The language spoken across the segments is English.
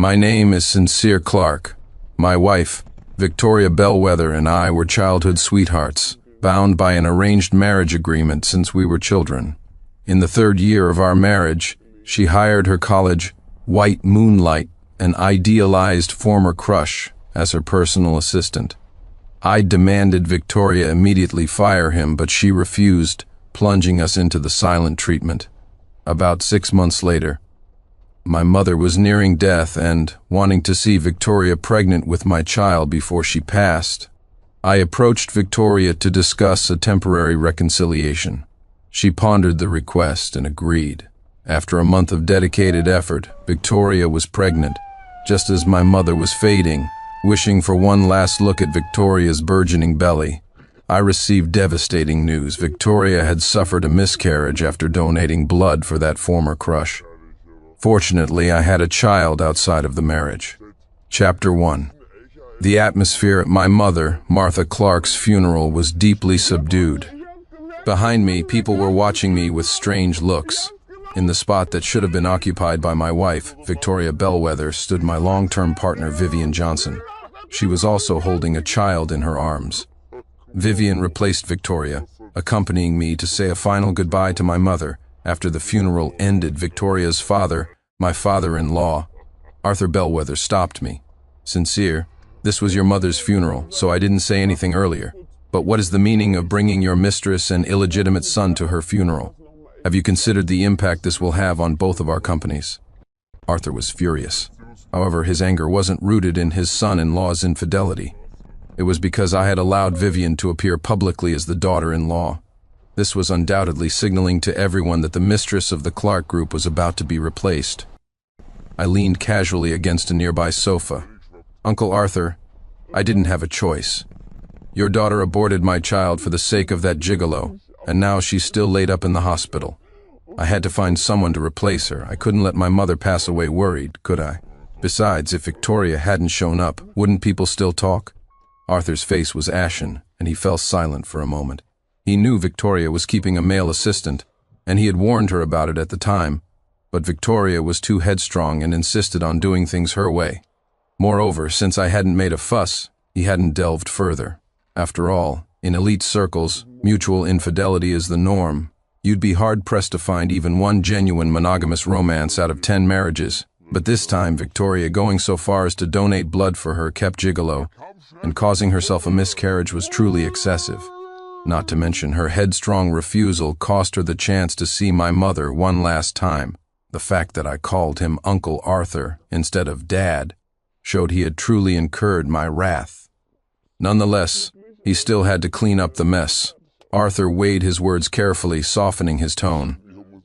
My name is Sincere Clark. My wife, Victoria Bellwether, and I were childhood sweethearts, bound by an arranged marriage agreement since we were children. In the third year of our marriage, she hired her college white moonlight, an idealized former crush, as her personal assistant. I demanded Victoria immediately fire him, but she refused, plunging us into the silent treatment. About 6 months later, my mother was nearing death and, wanting to see Victoria pregnant with my child before she passed, I approached Victoria to discuss a temporary reconciliation. She pondered the request and agreed. After a month of dedicated effort, Victoria was pregnant, just as my mother was fading, wishing for one last look at Victoria's burgeoning belly. I received devastating news. Victoria had suffered a miscarriage after donating blood for that former crush. Fortunately, I had a child outside of the marriage. Chapter 1. The atmosphere at my mother, Martha Clark's funeral was deeply subdued. Behind me, people were watching me with strange looks. In the spot that should have been occupied by my wife, Victoria Bellwether, stood my long-term partner, Vivian Johnson. She was also holding a child in her arms. Vivian replaced Victoria, accompanying me to say a final goodbye to my mother. After the funeral ended, Victoria's father, my father-in-law, Arthur Bellwether, stopped me. Sincere, this was your mother's funeral, so I didn't say anything earlier. But what is the meaning of bringing your mistress and illegitimate son to her funeral? Have you considered the impact this will have on both of our companies? Arthur was furious. However, his anger wasn't rooted in his son-in-law's infidelity. It was because I had allowed Vivian to appear publicly as the daughter-in-law. This was undoubtedly signaling to everyone that the mistress of the Clark Group was about to be replaced. I leaned casually against a nearby sofa. Uncle Arthur, I didn't have a choice. Your daughter aborted my child for the sake of that gigolo, and now she's still laid up in the hospital. I had to find someone to replace her. I couldn't let my mother pass away worried, could I? Besides, if Victoria hadn't shown up, wouldn't people still talk? Arthur's face was ashen, and he fell silent for a moment. He knew Victoria was keeping a male assistant, and he had warned her about it at the time, but Victoria was too headstrong and insisted on doing things her way. Moreover, since I hadn't made a fuss, he hadn't delved further. After all, in elite circles, mutual infidelity is the norm. You'd be hard-pressed to find even one genuine monogamous romance out of 10 marriages. But this time, Victoria going so far as to donate blood for her kept gigolo, and causing herself a miscarriage was truly excessive. Not to mention her headstrong refusal cost her the chance to see my mother one last time. The fact that I called him Uncle Arthur instead of Dad showed he had truly incurred my wrath. Nonetheless, he still had to clean up the mess. Arthur weighed his words carefully, softening his tone.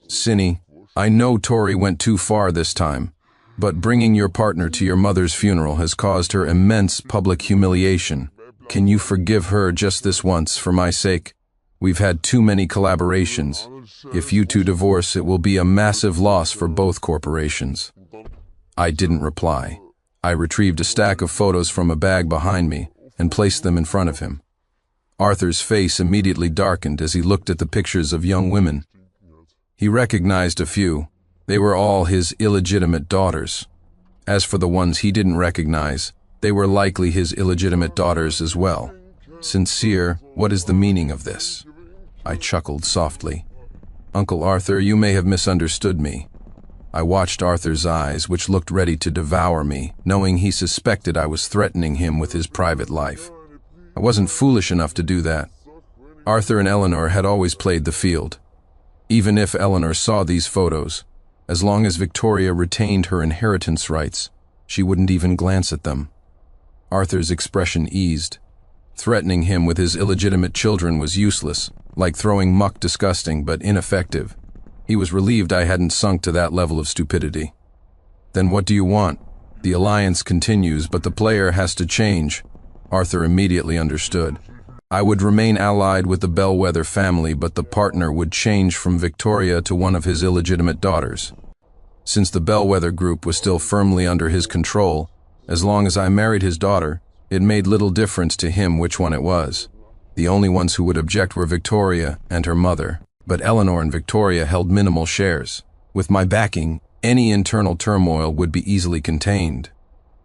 Cinny, I know Tori went too far this time, but bringing your partner to your mother's funeral has caused her immense public humiliation. Can you forgive her just this once, for my sake? We've had too many collaborations. If you two divorce, it will be a massive loss for both corporations. I didn't reply. I retrieved a stack of photos from a bag behind me and placed them in front of him. Arthur's face immediately darkened as he looked at the pictures of young women. He recognized a few. They were all his illegitimate daughters. As for the ones he didn't recognize, they were likely his illegitimate daughters as well. Sincere, what is the meaning of this? I chuckled softly. Uncle Arthur, you may have misunderstood me. I watched Arthur's eyes, which looked ready to devour me, knowing he suspected I was threatening him with his private life. I wasn't foolish enough to do that. Arthur and Eleanor had always played the field. Even if Eleanor saw these photos, as long as Victoria retained her inheritance rights, she wouldn't even glance at them. Arthur's expression eased. Threatening him with his illegitimate children was useless, like throwing muck, disgusting but ineffective. He was relieved I hadn't sunk to that level of stupidity. Then what do you want? The alliance continues, but the player has to change. Arthur immediately understood. I would remain allied with the Bellwether family, but the partner would change from Victoria to one of his illegitimate daughters. Since the Bellwether group was still firmly under his control, as long as I married his daughter, it made little difference to him which one it was. The only ones who would object were Victoria and her mother, but Eleanor and Victoria held minimal shares. With my backing, any internal turmoil would be easily contained.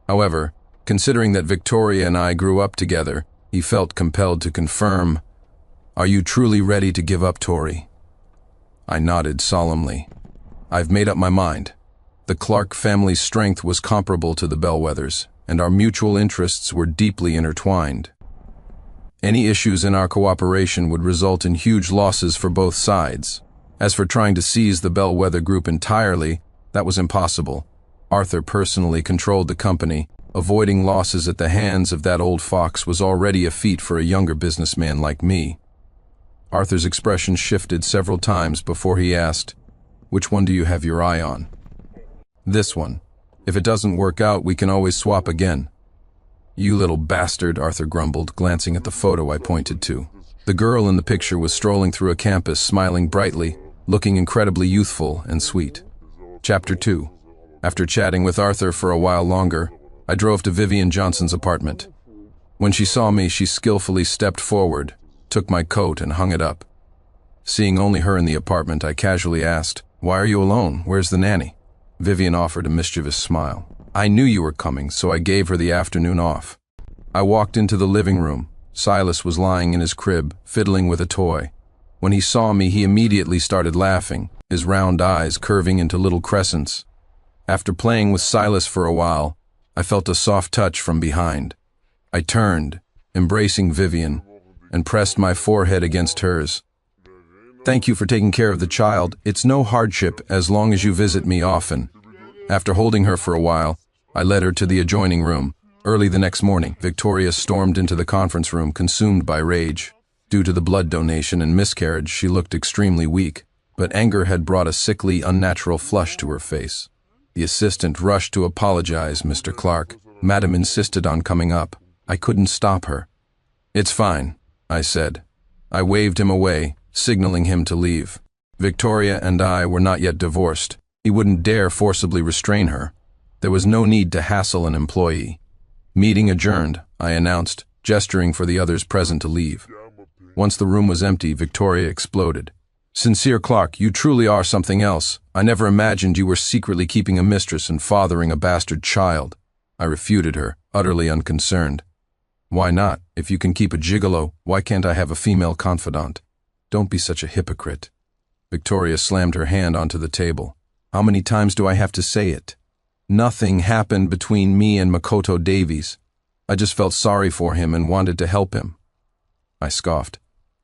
However, considering that Victoria and I grew up together, he felt compelled to confirm, "Are you truly ready to give up, Tori?" I nodded solemnly. "I've made up my mind." The Clark family's strength was comparable to the Bellwethers, and our mutual interests were deeply intertwined. Any issues in our cooperation would result in huge losses for both sides. As for trying to seize the Bellwether Group entirely, that was impossible. Arthur personally controlled the company. Avoiding losses at the hands of that old fox was already a feat for a younger businessman like me. Arthur's expression shifted several times before he asked, "Which one do you have your eye on?" "This one. If it doesn't work out, we can always swap again." "You little bastard," Arthur grumbled, glancing at the photo I pointed to. The girl in the picture was strolling through a campus, smiling brightly, looking incredibly youthful and sweet. Chapter 2. After chatting with Arthur for a while longer, I drove to Vivian Johnson's apartment. When she saw me, she skillfully stepped forward, took my coat and hung it up. Seeing only her in the apartment, I casually asked, "Why are you alone? Where's the nanny?" Vivian offered a mischievous smile. "I knew you were coming, so I gave her the afternoon off." I walked into the living room. Silas was lying in his crib, fiddling with a toy. When he saw me, he immediately started laughing, his round eyes curving into little crescents. After playing with Silas for a while, I felt a soft touch from behind. I turned, embracing Vivian, and pressed my forehead against hers. "Thank you for taking care of the child. It's no hardship as long as you visit me often." After holding her for a while, I led her to the adjoining room. Early the next morning, Victoria stormed into the conference room, consumed by rage. Due to the blood donation and miscarriage, she looked extremely weak, but anger had brought a sickly, unnatural flush to her face. The assistant rushed to apologize. "Mr. Clark, Madam insisted on coming up. I couldn't stop her." "It's fine," I said. I waved him away, signaling him to leave. Victoria and I were not yet divorced. He wouldn't dare forcibly restrain her. There was no need to hassle an employee. "Meeting adjourned," I announced, gesturing for the others present to leave. Once the room was empty, Victoria exploded. "Sincere Clark, you truly are something else. I never imagined you were secretly keeping a mistress and fathering a bastard child." I refuted her, utterly unconcerned. "Why not? If you can keep a gigolo, why can't I have a female confidant? Don't be such a hypocrite." Victoria slammed her hand onto the table. "How many times do I have to say it? Nothing happened between me and Makoto Davies. I just felt sorry for him and wanted to help him." I scoffed.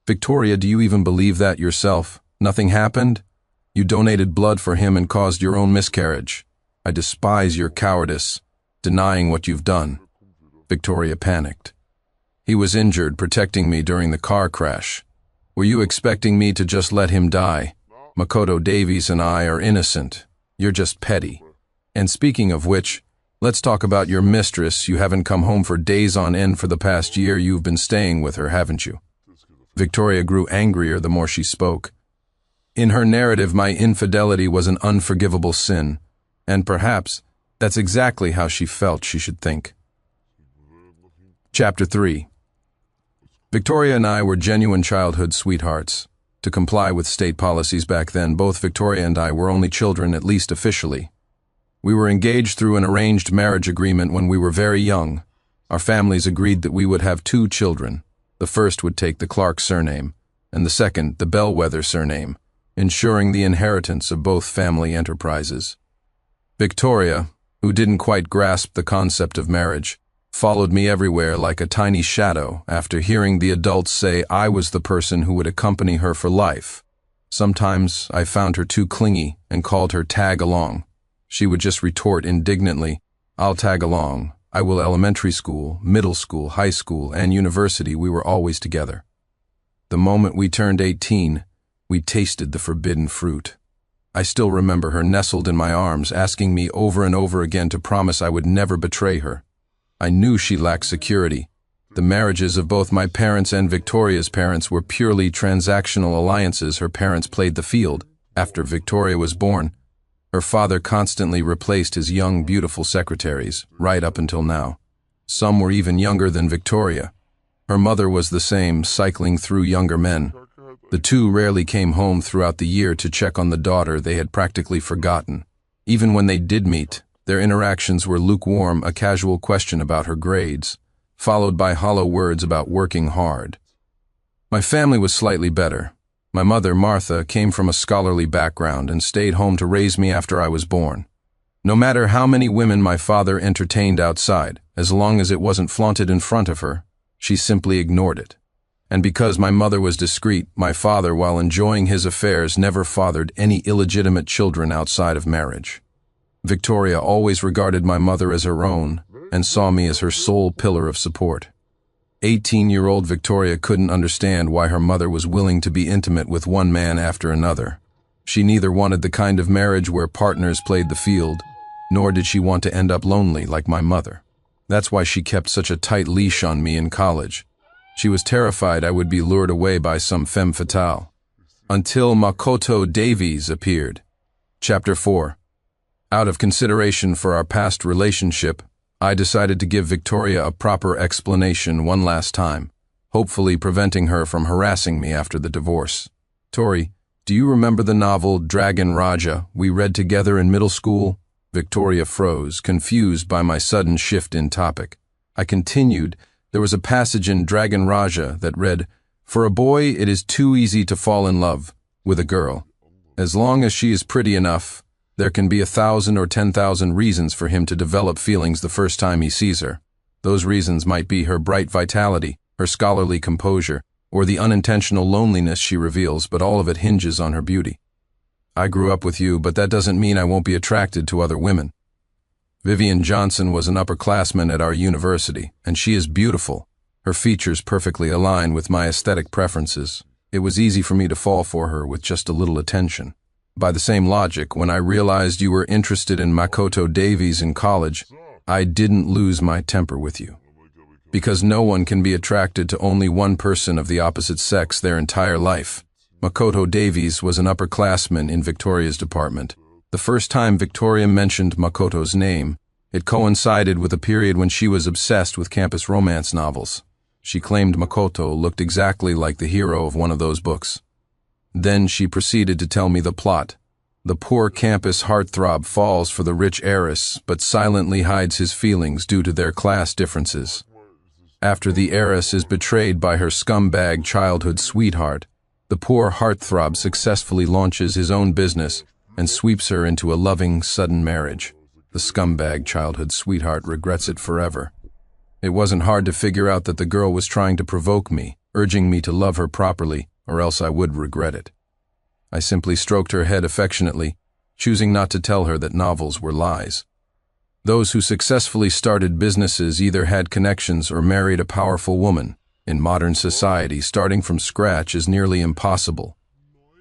"Victoria, do you even believe that yourself? Nothing happened? You donated blood for him and caused your own miscarriage. I despise your cowardice, denying what you've done." Victoria panicked. "He was injured protecting me during the car crash. Were you expecting me to just let him die? Makoto Davies and I are innocent. You're just petty. And speaking of which, let's talk about your mistress. You haven't come home for days on end for the past year. You've been staying with her, haven't you?" Victoria grew angrier the more she spoke. In her narrative, my infidelity was an unforgivable sin, and perhaps that's exactly how she felt she should think. Chapter 3. Victoria and I were genuine childhood sweethearts. To comply with state policies back then, both Victoria and I were only children, at least officially. We were engaged through an arranged marriage agreement when we were very young. Our families agreed that we would have 2 children. The first would take the Clark surname, and the second the Bellwether surname, ensuring the inheritance of both family enterprises. Victoria, who didn't quite grasp the concept of marriage, followed me everywhere like a tiny shadow after hearing the adults say I was the person who would accompany her for life. Sometimes I found her too clingy and called her tag along. She would just retort indignantly, "I'll tag along. I will." Elementary school, middle school, high school, and university, we were always together. The moment we turned 18, we tasted the forbidden fruit. I still remember her nestled in my arms, asking me over and over again to promise I would never betray her. I knew she lacked security. The marriages of both my parents and Victoria's parents were purely transactional alliances. Her parents played the field. After Victoria was born, her father constantly replaced his young, beautiful secretaries, right up until now. Some were even younger than Victoria. Her mother was the same, cycling through younger men. The two rarely came home throughout the year to check on the daughter they had practically forgotten. Even when they did meet, their interactions were lukewarm, a casual question about her grades, followed by hollow words about working hard. My family was slightly better. My mother, Martha, came from a scholarly background and stayed home to raise me after I was born. No matter how many women my father entertained outside, as long as it wasn't flaunted in front of her, she simply ignored it. And because my mother was discreet, my father, while enjoying his affairs, never fathered any illegitimate children outside of marriage. Victoria always regarded my mother as her own and saw me as her sole pillar of support. 18-year-old Victoria couldn't understand why her mother was willing to be intimate with one man after another. She neither wanted the kind of marriage where partners played the field, nor did she want to end up lonely like my mother. That's why she kept such a tight leash on me in college. She was terrified I would be lured away by some femme fatale. Until Makoto Davies appeared. Chapter 4. Out of consideration for our past relationship, I decided to give Victoria a proper explanation one last time, hopefully preventing her from harassing me after the divorce. Tori, do you remember the novel Dragon Raja we read together in middle school? Victoria froze, confused by my sudden shift in topic. I continued. There was a passage in Dragon Raja that read, "For a boy, it is too easy to fall in love with a girl. As long as she is pretty enough, there can be 1,000 or 10,000 reasons for him to develop feelings the first time he sees her. Those reasons might be her bright vitality, her scholarly composure, or the unintentional loneliness she reveals, but all of it hinges on her beauty. I grew up with you, but that doesn't mean I won't be attracted to other women. Vivian Johnson was an upperclassman at our university, and she is beautiful. Her features perfectly align with my aesthetic preferences. It was easy for me to fall for her with just a little attention. By the same logic, when I realized you were interested in Makoto Davies in college, I didn't lose my temper with you. Because no one can be attracted to only one person of the opposite sex their entire life. Makoto Davies was an upperclassman in Victoria's department. The first time Victoria mentioned Makoto's name, it coincided with a period when she was obsessed with campus romance novels. She claimed Makoto looked exactly like the hero of one of those books. Then she proceeded to tell me the plot. The poor campus heartthrob falls for the rich heiress, but silently hides his feelings due to their class differences. After the heiress is betrayed by her scumbag childhood sweetheart, the poor heartthrob successfully launches his own business and sweeps her into a loving, sudden marriage. The scumbag childhood sweetheart regrets it forever. It wasn't hard to figure out that the girl was trying to provoke me, urging me to love her properly, or else I would regret it. I simply stroked her head affectionately, choosing not to tell her that novels were lies. Those who successfully started businesses either had connections or married a powerful woman. In modern society, starting from scratch is nearly impossible.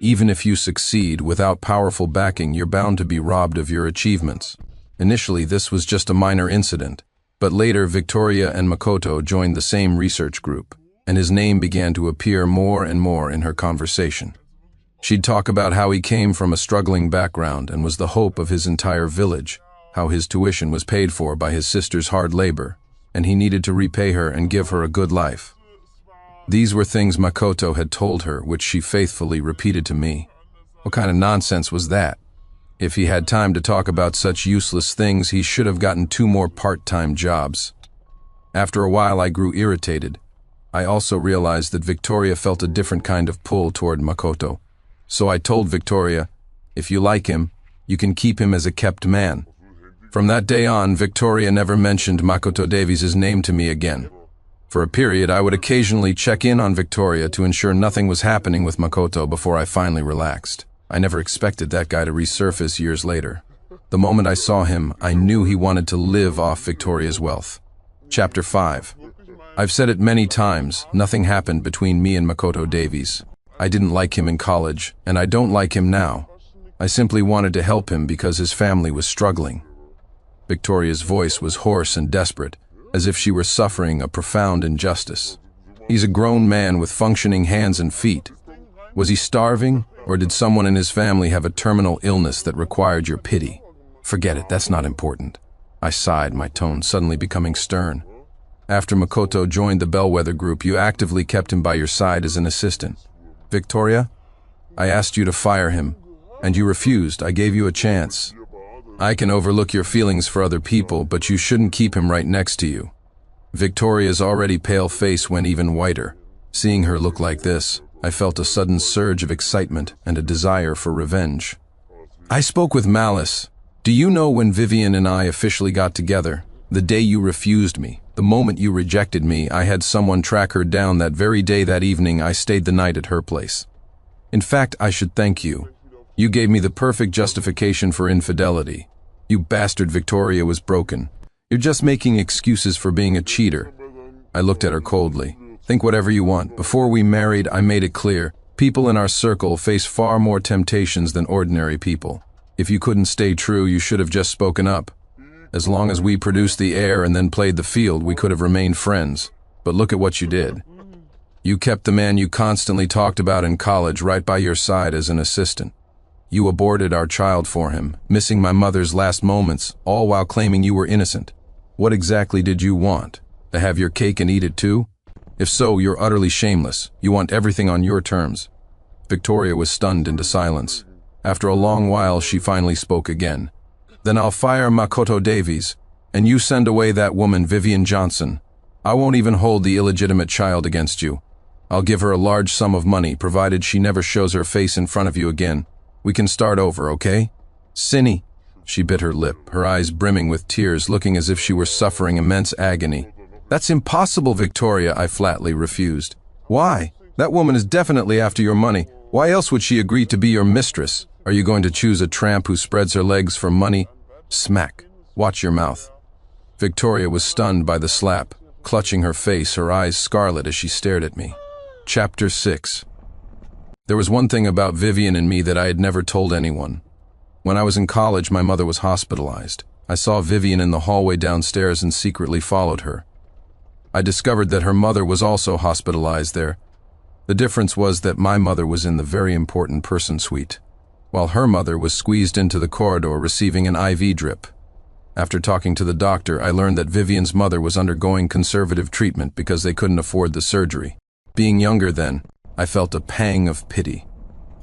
Even if you succeed without powerful backing, you're bound to be robbed of your achievements. Initially, this was just a minor incident, but later Victoria and Makoto joined the same research group, and his name began to appear more and more in her conversation. She'd talk about how he came from a struggling background and was the hope of his entire village, how his tuition was paid for by his sister's hard labor, and he needed to repay her and give her a good life. These were things Makoto had told her, which she faithfully repeated to me. What kind of nonsense was that? If he had time to talk about such useless things, he should have gotten 2 more part-time jobs. After a while, I grew irritated. I also realized that Victoria felt a different kind of pull toward Makoto. So I told Victoria, if you like him, you can keep him as a kept man. From that day on, Victoria never mentioned Makoto Davies' name to me again. For a period, I would occasionally check in on Victoria to ensure nothing was happening with Makoto before I finally relaxed. I never expected that guy to resurface years later. The moment I saw him, I knew he wanted to live off Victoria's wealth. Chapter 5. I've said it many times, nothing happened between me and Makoto Davies. I didn't like him in college, and I don't like him now. I simply wanted to help him because his family was struggling. Victoria's voice was hoarse and desperate, as if she were suffering a profound injustice. He's a grown man with functioning hands and feet. Was he starving, or did someone in his family have a terminal illness that required your pity? Forget it, that's not important. I sighed, my tone suddenly becoming stern. After Makoto joined the Bellwether group, you actively kept him by your side as an assistant. Victoria, I asked you to fire him, and you refused. I gave you a chance. I can overlook your feelings for other people, but you shouldn't keep him right next to you. Victoria's already pale face went even whiter. Seeing her look like this, I felt a sudden surge of excitement and a desire for revenge. I spoke with malice. Do you know when Vivian and I officially got together? The day you refused me. The moment you rejected me, I had someone track her down. That very day, that evening, I stayed the night at her place. In fact, I should thank you. You gave me the perfect justification for infidelity. You bastard, Victoria was broken. You're just making excuses for being a cheater. I looked at her coldly. Think whatever you want. Before we married, I made it clear. People in our circle face far more temptations than ordinary people. If you couldn't stay true, you should have just spoken up. As long as we produced the air and then played the field, we could have remained friends. But look at what you did. You kept the man you constantly talked about in college right by your side as an assistant. You aborted our child for him, missing my mother's last moments, all while claiming you were innocent. What exactly did you want? To have your cake and eat it too? If so, you're utterly shameless. You want everything on your terms. Victoria was stunned into silence. After a long while, she finally spoke again. Then I'll fire Makoto Davies, and you send away that woman, Vivian Johnson. I won't even hold the illegitimate child against you. I'll give her a large sum of money, provided she never shows her face in front of you again. We can start over, okay? Cindy. She bit her lip, her eyes brimming with tears, looking as if she were suffering immense agony. That's impossible, Victoria, I flatly refused. Why? That woman is definitely after your money. Why else would she agree to be your mistress? Are you going to choose a tramp who spreads her legs for money? Smack. Watch your mouth. Victoria was stunned by the slap, clutching her face, her eyes scarlet as she stared at me. Chapter 6. There was one thing about Vivian and me that I had never told anyone. When I was in college, my mother was hospitalized. I saw Vivian in the hallway downstairs and secretly followed her. I discovered that her mother was also hospitalized there. The difference was that my mother was in the very important person suite, while her mother was squeezed into the corridor receiving an IV drip. After talking to the doctor, I learned that Vivian's mother was undergoing conservative treatment because they couldn't afford the surgery. Being younger then, I felt a pang of pity.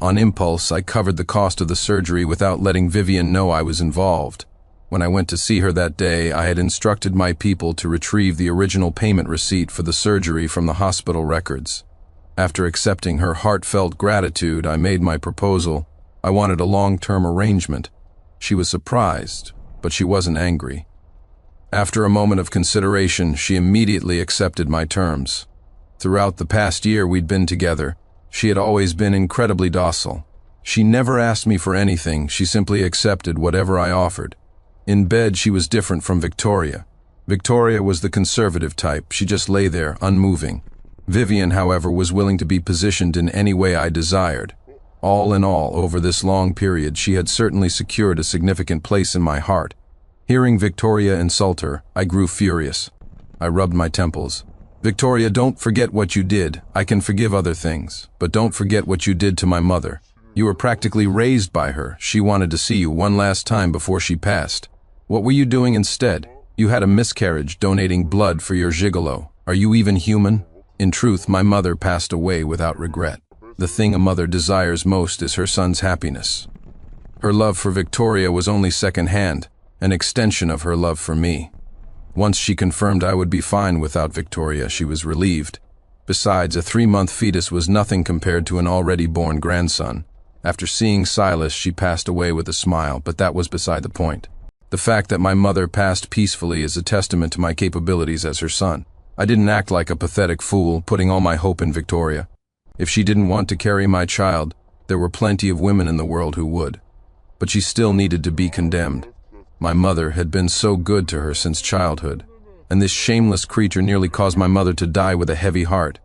On impulse, I covered the cost of the surgery without letting Vivian know I was involved. When I went to see her that day, I had instructed my people to retrieve the original payment receipt for the surgery from the hospital records. After accepting her heartfelt gratitude, I made my proposal. I wanted a long-term arrangement. She was surprised, but she wasn't angry. After a moment of consideration, she immediately accepted my terms. Throughout the past year we'd been together, she had always been incredibly docile. She never asked me for anything, she simply accepted whatever I offered. In bed, she was different from Victoria. Victoria was the conservative type, she just lay there, unmoving. Vivian, however, was willing to be positioned in any way I desired. All in all, over this long period, she had certainly secured a significant place in my heart. Hearing Victoria insult her, I grew furious. I rubbed my temples. Victoria, don't forget what you did. I can forgive other things, but don't forget what you did to my mother. You were practically raised by her. She wanted to see you one last time before she passed. What were you doing instead? You had a miscarriage, donating blood for your gigolo. Are you even human? In truth, my mother passed away without regret. The thing a mother desires most is her son's happiness. Her love for Victoria was only second-hand, an extension of her love for me. Once she confirmed I would be fine without Victoria, she was relieved. Besides, a 3-month fetus was nothing compared to an already born grandson. After seeing Silas, she passed away with a smile, but that was beside the point. The fact that my mother passed peacefully is a testament to my capabilities as her son. I didn't act like a pathetic fool, putting all my hope in Victoria. If she didn't want to carry my child, there were plenty of women in the world who would. But she still needed to be condemned. My mother had been so good to her since childhood, and this shameless creature nearly caused my mother to die with a heavy heart.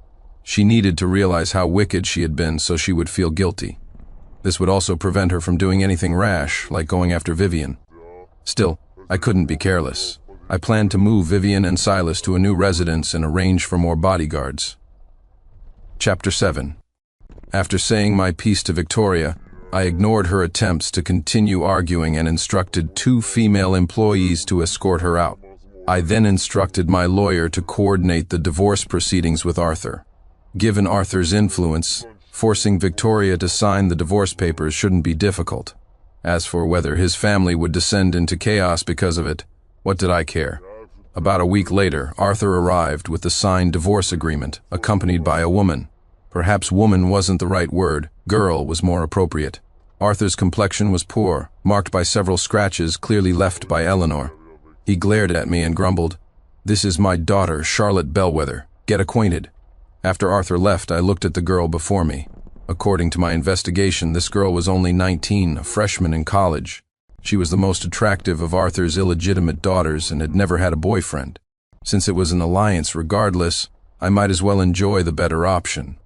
She needed to realize how wicked she had been so she would feel guilty. This would also prevent her from doing anything rash, like going after Vivian. Still, I couldn't be careless. I planned to move Vivian and Silas to a new residence and arrange for more bodyguards. Chapter 7. After saying my piece to Victoria, I ignored her attempts to continue arguing and instructed 2 female employees to escort her out. I then instructed my lawyer to coordinate the divorce proceedings with Arthur. Given Arthur's influence, forcing Victoria to sign the divorce papers shouldn't be difficult. As for whether his family would descend into chaos because of it, what did I care? About a week later, Arthur arrived with the signed divorce agreement, accompanied by a woman. Perhaps woman wasn't the right word, girl was more appropriate. Arthur's complexion was poor, marked by several scratches clearly left by Eleanor. He glared at me and grumbled, "This is my daughter, Charlotte Bellwether. Get acquainted." After Arthur left, I looked at the girl before me. According to my investigation, this girl was only 19, a freshman in college. She was the most attractive of Arthur's illegitimate daughters and had never had a boyfriend. Since it was an alliance regardless, I might as well enjoy the better option.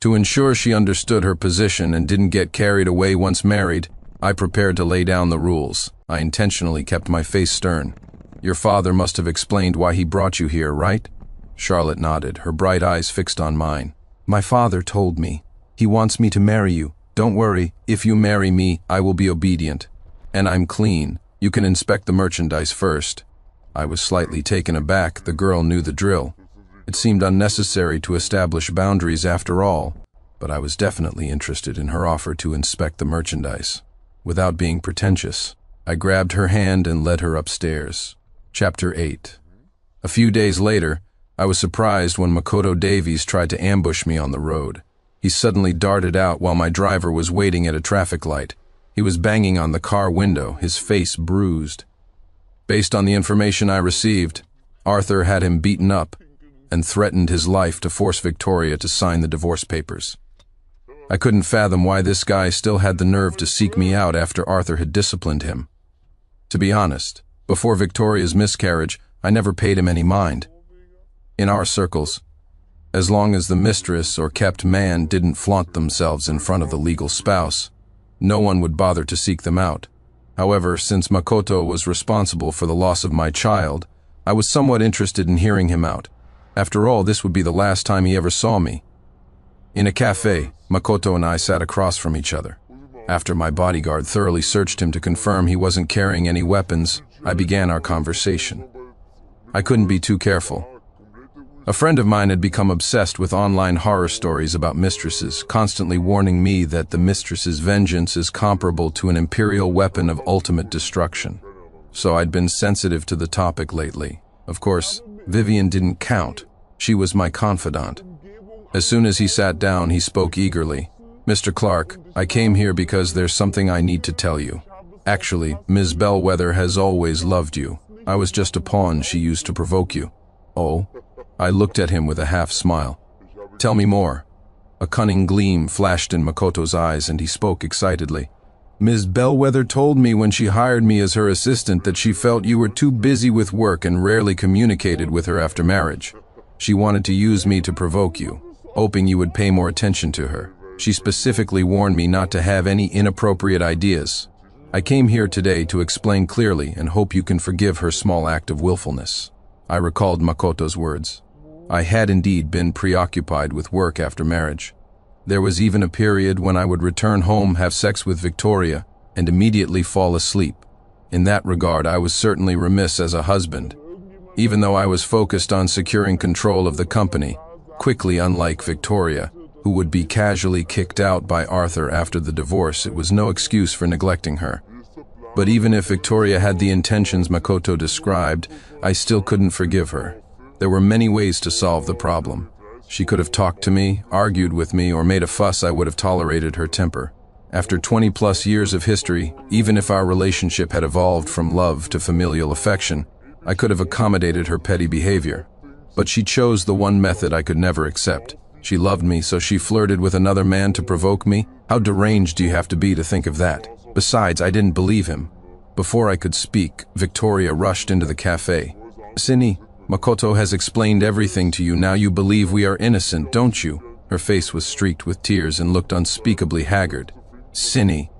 To ensure she understood her position and didn't get carried away once married, I prepared to lay down the rules. I intentionally kept my face stern. "Your father must have explained why he brought you here, right?" Charlotte nodded, her bright eyes fixed on mine. "My father told me. He wants me to marry you. Don't worry, if you marry me, I will be obedient. And I'm clean. You can inspect the merchandise first." I was slightly taken aback. The girl knew the drill. It seemed unnecessary to establish boundaries after all, but I was definitely interested in her offer to inspect the merchandise. Without being pretentious, I grabbed her hand and led her upstairs. Chapter 8. A few days later, I was surprised when Makoto Davies tried to ambush me on the road. He suddenly darted out while my driver was waiting at a traffic light. He was banging on the car window, his face bruised. Based on the information I received, Arthur had him beaten up and threatened his life to force Victoria to sign the divorce papers. I couldn't fathom why this guy still had the nerve to seek me out after Arthur had disciplined him. To be honest, before Victoria's miscarriage, I never paid him any mind. In our circles, as long as the mistress or kept man didn't flaunt themselves in front of the legal spouse, no one would bother to seek them out. However, since Makoto was responsible for the loss of my child, I was somewhat interested in hearing him out. After all, this would be the last time he ever saw me. In a cafe, Makoto and I sat across from each other. After my bodyguard thoroughly searched him to confirm he wasn't carrying any weapons, I began our conversation. I couldn't be too careful. A friend of mine had become obsessed with online horror stories about mistresses, constantly warning me that the mistress's vengeance is comparable to an imperial weapon of ultimate destruction. So I'd been sensitive to the topic lately. Of course, Vivian didn't count. She was my confidant. As soon as he sat down, he spoke eagerly. "Mr. Clark, I came here because there's something I need to tell you. Actually, Ms. Bellwether has always loved you. I was just a pawn she used to provoke you." "Oh?" I looked at him with a half-smile. "Tell me more." A cunning gleam flashed in Makoto's eyes and he spoke excitedly. "Ms. Bellwether told me when she hired me as her assistant that she felt you were too busy with work and rarely communicated with her after marriage. She wanted to use me to provoke you, hoping you would pay more attention to her. She specifically warned me not to have any inappropriate ideas. I came here today to explain clearly and hope you can forgive her small act of willfulness." I recalled Makoto's words. I had indeed been preoccupied with work after marriage. There was even a period when I would return home, have sex with Victoria, and immediately fall asleep. In that regard, I was certainly remiss as a husband. Even though I was focused on securing control of the company, quickly unlike Victoria, who would be casually kicked out by Arthur after the divorce, it was no excuse for neglecting her. But even if Victoria had the intentions Makoto described, I still couldn't forgive her. There were many ways to solve the problem. She could have talked to me, argued with me, or made a fuss. I would have tolerated her temper. After 20+ years of history, even if our relationship had evolved from love to familial affection, I could have accommodated her petty behavior. But she chose the one method I could never accept. She loved me, so she flirted with another man to provoke me? How deranged do you have to be to think of that? Besides, I didn't believe him. Before I could speak, Victoria rushed into the cafe. "Cindy, Makoto has explained everything to you. Now you believe we are innocent, don't you?" Her face was streaked with tears and looked unspeakably haggard. "Cindy."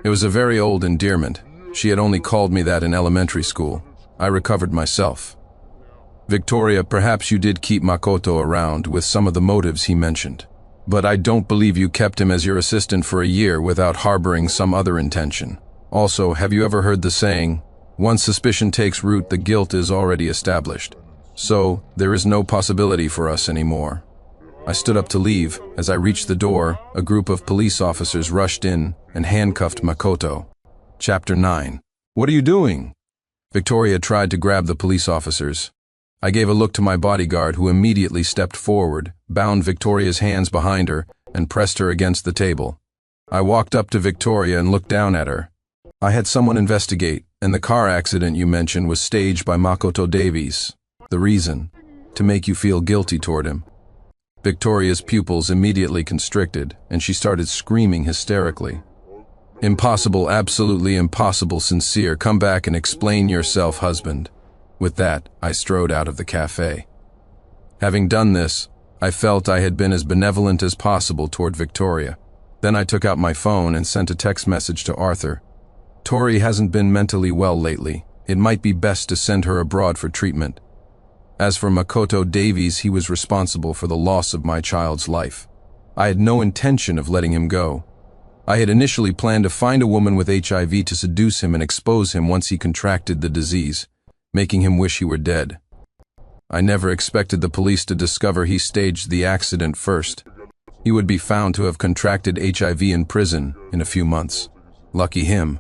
It was a very old endearment. She had only called me that in elementary school. I recovered myself. "Victoria, perhaps you did keep Makoto around with some of the motives he mentioned. But I don't believe you kept him as your assistant for a year without harboring some other intention. Also, have you ever heard the saying, once suspicion takes root, the guilt is already established? So, there is no possibility for us anymore." I stood up to leave. As I reached the door, a group of police officers rushed in and handcuffed Makoto. Chapter 9. What are you doing? Victoria tried to grab the police officers. I gave a look to my bodyguard, who immediately stepped forward, bound Victoria's hands behind her, and pressed her against the table. I walked up to Victoria and looked down at her. I had someone investigate, and the car accident you mentioned was staged by Makoto Davies. The reason? To make you feel guilty toward him. Victoria's pupils immediately constricted, and she started screaming hysterically. Impossible, absolutely impossible, Sincere. Come back and explain yourself, husband. With that, I strode out of the cafe. Having done this, I felt I had been as benevolent as possible toward Victoria. Then I took out my phone and sent a text message to Arthur. Tori hasn't been mentally well lately. It might be best to send her abroad for treatment. As for Makoto Davies, he was responsible for the loss of my child's life. I had no intention of letting him go. I had initially planned to find a woman with HIV to seduce him and expose him once he contracted the disease, making him wish he were dead. I never expected the police to discover he staged the accident first. He would be found to have contracted HIV in prison in a few months. Lucky him.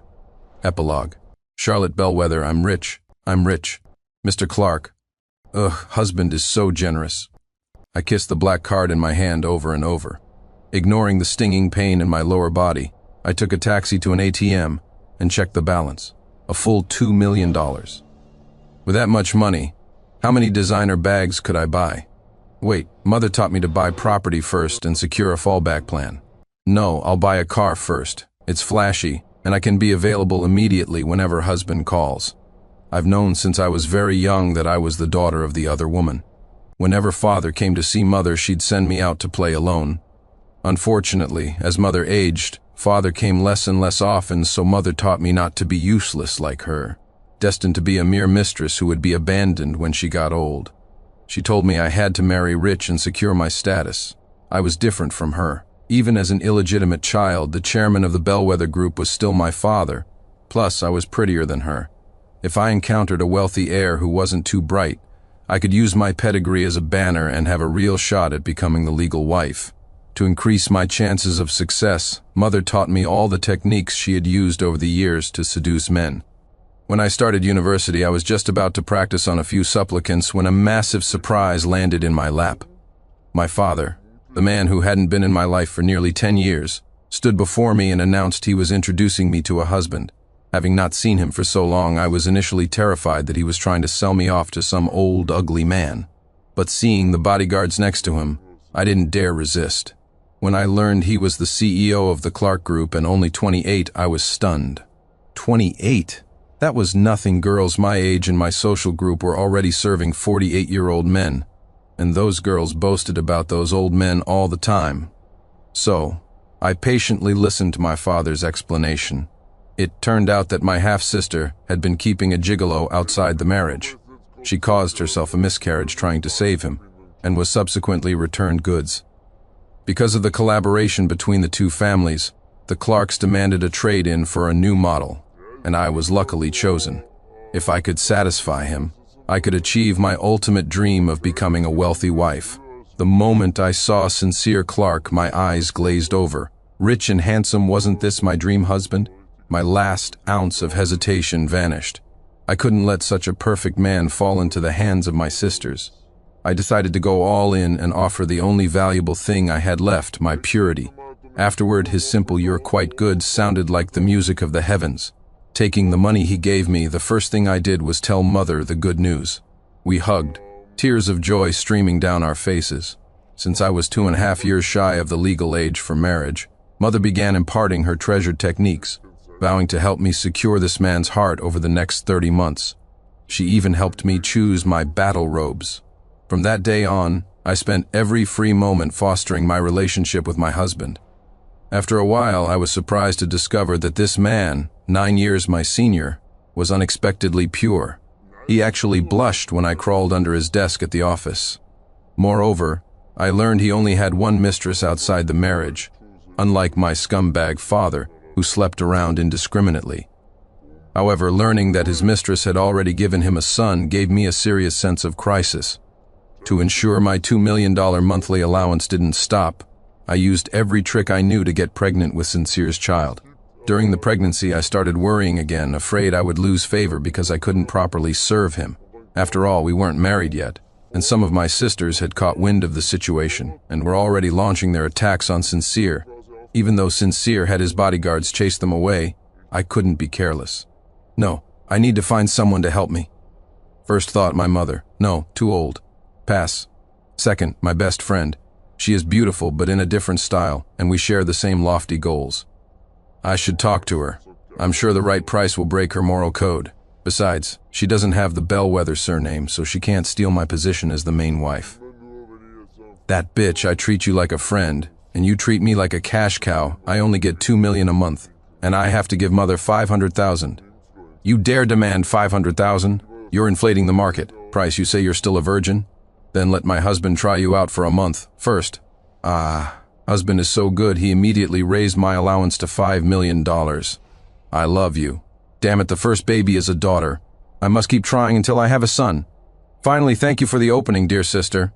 Epilogue. Charlotte Bellwether, I'm rich. Mr. Clark. Ugh, husband is so generous. I kissed the black card in my hand over and over. Ignoring the stinging pain in my lower body, I took a taxi to an ATM and checked the balance. A full $2 million. With that much money, how many designer bags could I buy? Wait, mother taught me to buy property first and secure a fallback plan. No, I'll buy a car first. It's flashy, and I can be available immediately whenever husband calls. I've known since I was very young that I was the daughter of the other woman. Whenever father came to see mother, she'd send me out to play alone. Unfortunately, as mother aged, father came less and less often, so mother taught me not to be useless like her, destined to be a mere mistress who would be abandoned when she got old. She told me I had to marry rich and secure my status. I was different from her. Even as an illegitimate child, the chairman of the Bellwether Group was still my father. Plus, I was prettier than her. If I encountered a wealthy heir who wasn't too bright, I could use my pedigree as a banner and have a real shot at becoming the legal wife. To increase my chances of success, mother taught me all the techniques she had used over the years to seduce men. When I started university, I was just about to practice on a few supplicants when a massive surprise landed in my lap. My father, the man who hadn't been in my life for nearly 10 years, stood before me and announced he was introducing me to a husband. Having not seen him for so long, I was initially terrified that he was trying to sell me off to some old, ugly man. But seeing the bodyguards next to him, I didn't dare resist. When I learned he was the CEO of the Clark Group and only 28, I was stunned. 28? That was nothing. Girls my age in my social group were already serving 48-year-old men, and those girls boasted about those old men all the time. So, I patiently listened to my father's explanation. It turned out that my half-sister had been keeping a gigolo outside the marriage. She caused herself a miscarriage trying to save him, and was subsequently returned goods. Because of the collaboration between the two families, the Clarks demanded a trade-in for a new model, and I was luckily chosen. If I could satisfy him, I could achieve my ultimate dream of becoming a wealthy wife. The moment I saw Sincere Clark, my eyes glazed over. Rich and handsome, wasn't this my dream husband? My last ounce of hesitation vanished. I couldn't let such a perfect man fall into the hands of my sisters. I decided to go all in and offer the only valuable thing I had left, my purity. Afterward, his simple "you're quite good" sounded like the music of the heavens. Taking the money he gave me, the first thing I did was tell mother the good news. We hugged, tears of joy streaming down our faces. Since I was 2.5 years shy of the legal age for marriage, mother began imparting her treasured techniques, vowing to help me secure this man's heart over the next 30 months. She even helped me choose my battle robes. From that day on, I spent every free moment fostering my relationship with my husband. After a while, I was surprised to discover that this man, 9 years my senior, was unexpectedly pure. He actually blushed when I crawled under his desk at the office. Moreover, I learned he only had one mistress outside the marriage, unlike my scumbag father, who slept around indiscriminately. However, learning that his mistress had already given him a son gave me a serious sense of crisis. To ensure my $2 million monthly allowance didn't stop, I used every trick I knew to get pregnant with Sincere's child. During the pregnancy, I started worrying again, afraid I would lose favor because I couldn't properly serve him. After all, we weren't married yet, and some of my sisters had caught wind of the situation and were already launching their attacks on Sincere. Even though Sincere had his bodyguards chase them away, I couldn't be careless. No, I need to find someone to help me. First thought, my mother. No, too old. Pass. Second, my best friend. She is beautiful, but in a different style, and we share the same lofty goals. I should talk to her. I'm sure the right price will break her moral code. Besides, she doesn't have the Bellwether surname, so she can't steal my position as the main wife. That bitch, I treat you like a friend, and you treat me like a cash cow. I only get $2 million a month, and I have to give mother $500,000. You dare demand $500,000? You're inflating the market. Price, you say you're still a virgin? Then let my husband try you out for a month, first. Husband is so good he immediately raised my allowance to $5 million. I love you. Damn it, the first baby is a daughter. I must keep trying until I have a son. Finally, thank you for the opening, dear sister.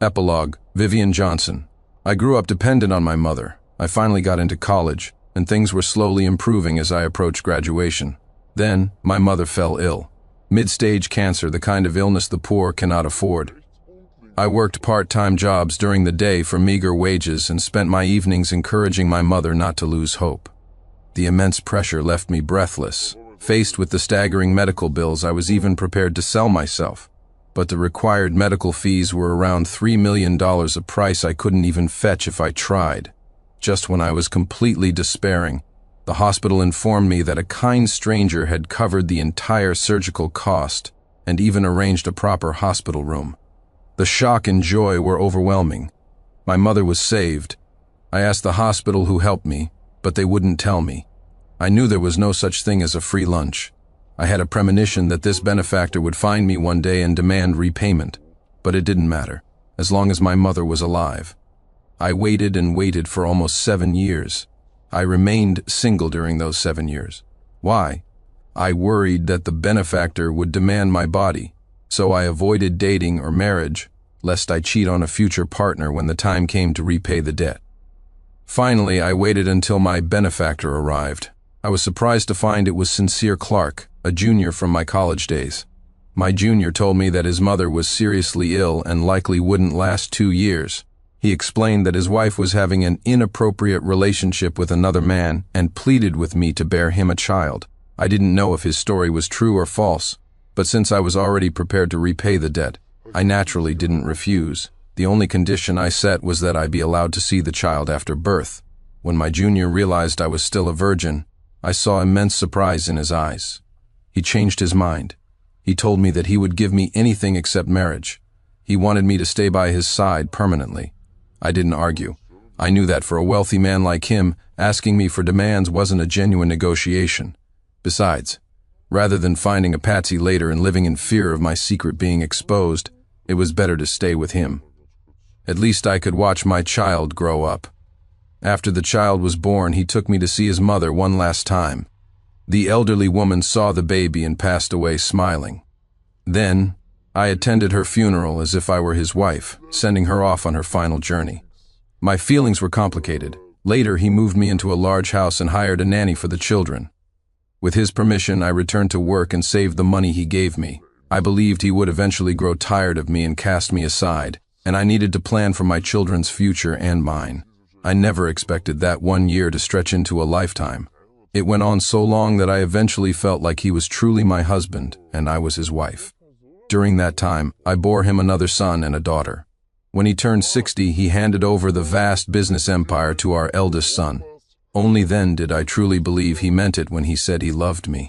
Epilogue, Vivian Johnson. I grew up dependent on my mother. I finally got into college, and things were slowly improving as I approached graduation. Then, my mother fell ill. Mid-stage cancer, the kind of illness the poor cannot afford. I worked part-time jobs during the day for meager wages and spent my evenings encouraging my mother not to lose hope. The immense pressure left me breathless. Faced with the staggering medical bills, I was even prepared to sell myself. But the required medical fees were around $3 million, a price I couldn't even fetch if I tried. Just when I was completely despairing, the hospital informed me that a kind stranger had covered the entire surgical cost and even arranged a proper hospital room. The shock and joy were overwhelming. My mother was saved. I asked the hospital who helped me, but they wouldn't tell me. I knew there was no such thing as a free lunch. I had a premonition that this benefactor would find me one day and demand repayment, but it didn't matter, as long as my mother was alive. I waited and waited for almost 7 years. I remained single during those 7 years. Why? I worried that the benefactor would demand my body, so I avoided dating or marriage, lest I cheat on a future partner when the time came to repay the debt. Finally, I waited until my benefactor arrived. I was surprised to find it was Sincere Clark, a junior from my college days. My junior told me that his mother was seriously ill and likely wouldn't last 2 years. He explained that his wife was having an inappropriate relationship with another man and pleaded with me to bear him a child. I didn't know if his story was true or false, but since I was already prepared to repay the debt, I naturally didn't refuse. The only condition I set was that I be allowed to see the child after birth. When my junior realized I was still a virgin, I saw immense surprise in his eyes. He changed his mind. He told me that he would give me anything except marriage. He wanted me to stay by his side permanently. I didn't argue. I knew that for a wealthy man like him, asking me for demands wasn't a genuine negotiation. Besides, rather than finding a patsy later and living in fear of my secret being exposed, it was better to stay with him. At least I could watch my child grow up. After the child was born, he took me to see his mother one last time. The elderly woman saw the baby and passed away smiling. Then, I attended her funeral as if I were his wife, sending her off on her final journey. My feelings were complicated. Later, he moved me into a large house and hired a nanny for the children. With his permission, I returned to work and saved the money he gave me. I believed he would eventually grow tired of me and cast me aside, and I needed to plan for my children's future and mine. I never expected that 1 year to stretch into a lifetime. It went on so long that I eventually felt like he was truly my husband and I was his wife. During that time, I bore him another son and a daughter. When he turned 60, he handed over the vast business empire to our eldest son. Only then did I truly believe he meant it when he said he loved me.